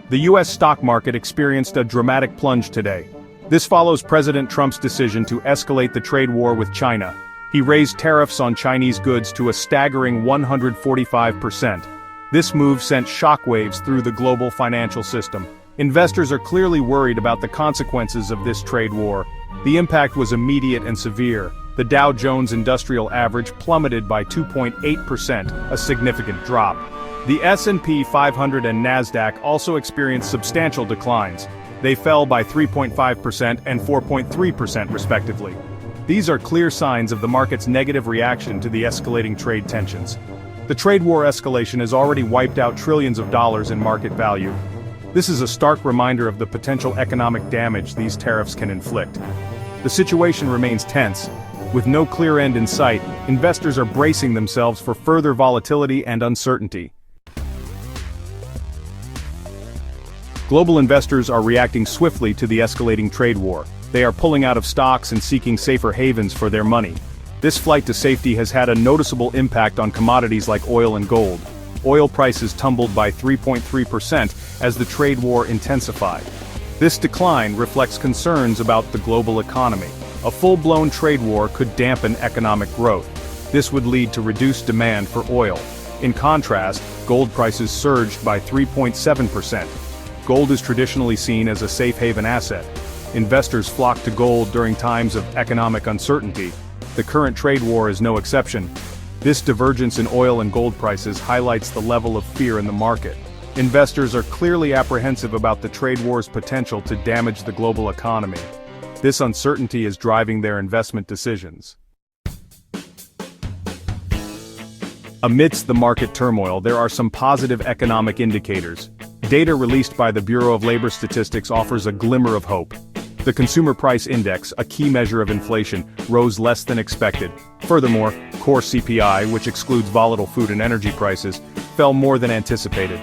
The U.S. stock market experienced a dramatic plunge today. This follows President Trump's decision to escalate the trade war with China. He raised tariffs on Chinese goods to a staggering 145%. This move sent shockwaves through the global financial system. Investors are clearly worried about the consequences of this trade war. The impact was immediate and severe. The Dow Jones Industrial Average plummeted by 2.8%, a significant drop. The S&P 500 and Nasdaq also experienced substantial declines. They fell by 3.5% and 4.3% respectively. These are clear signs of the market's negative reaction to the escalating trade tensions. The trade war escalation has already wiped out trillions of dollars in market value. This is a stark reminder of the potential economic damage these tariffs can inflict. The situation remains tense. With no clear end in sight, investors are bracing themselves for further volatility and uncertainty. Global investors are reacting swiftly to the escalating trade war. They are pulling out of stocks and seeking safer havens for their money. This flight to safety has had a noticeable impact on commodities like oil and gold. Oil prices tumbled by 3.3% as the trade war intensified. This decline reflects concerns about the global economy. A full-blown trade war could dampen economic growth. This would lead to reduced demand for oil. In contrast, gold prices surged by 3.7%. Gold is traditionally seen as a safe haven asset. Investors flock to gold during times of economic uncertainty. The current trade war is no exception. This divergence in oil and gold prices highlights the level of fear in the market. Investors are clearly apprehensive about the trade war's potential to damage the global economy. This uncertainty is driving their investment decisions. Amidst the market turmoil, there are some positive economic indicators. Data released by the Bureau of Labor Statistics offers a glimmer of hope. The Consumer Price Index, a key measure of inflation, rose less than expected. Furthermore, core CPI, which excludes volatile food and energy prices, fell more than anticipated.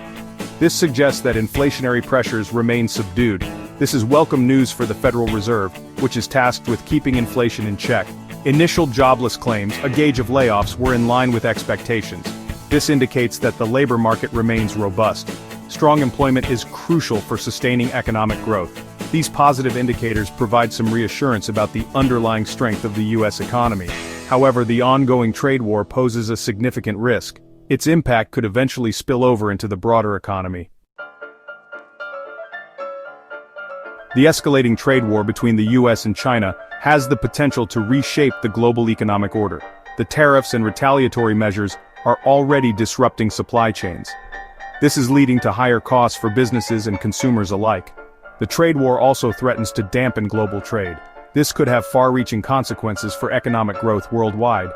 This suggests that inflationary pressures remain subdued. This is welcome news for the Federal Reserve, which is tasked with keeping inflation in check. Initial jobless claims, a gauge of layoffs, were in line with expectations. This indicates that the labor market remains robust. Strong employment is crucial for sustaining economic growth. These positive indicators provide some reassurance about the underlying strength of the U.S. economy. However, the ongoing trade war poses a significant risk. Its impact could eventually spill over into the broader economy. The escalating trade war between the U.S. and China has the potential to reshape the global economic order. The tariffs and retaliatory measures are already disrupting supply chains. This is leading to higher costs for businesses and consumers alike. The trade war also threatens to dampen global trade. This could have far-reaching consequences for economic growth worldwide.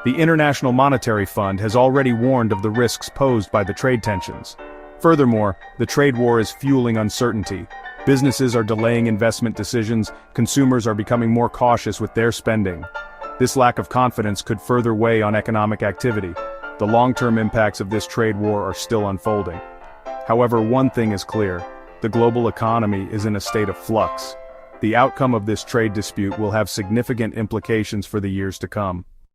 The International Monetary Fund has already warned of the risks posed by the trade tensions. Furthermore, the trade war is fueling uncertainty. Businesses are delaying investment decisions, consumers are becoming more cautious with their spending. This lack of confidence could further weigh on economic activity. The long-term impacts of this trade war are still unfolding. However, one thing is clear: the global economy is in a state of flux. The outcome of this trade dispute will have significant implications for the years to come.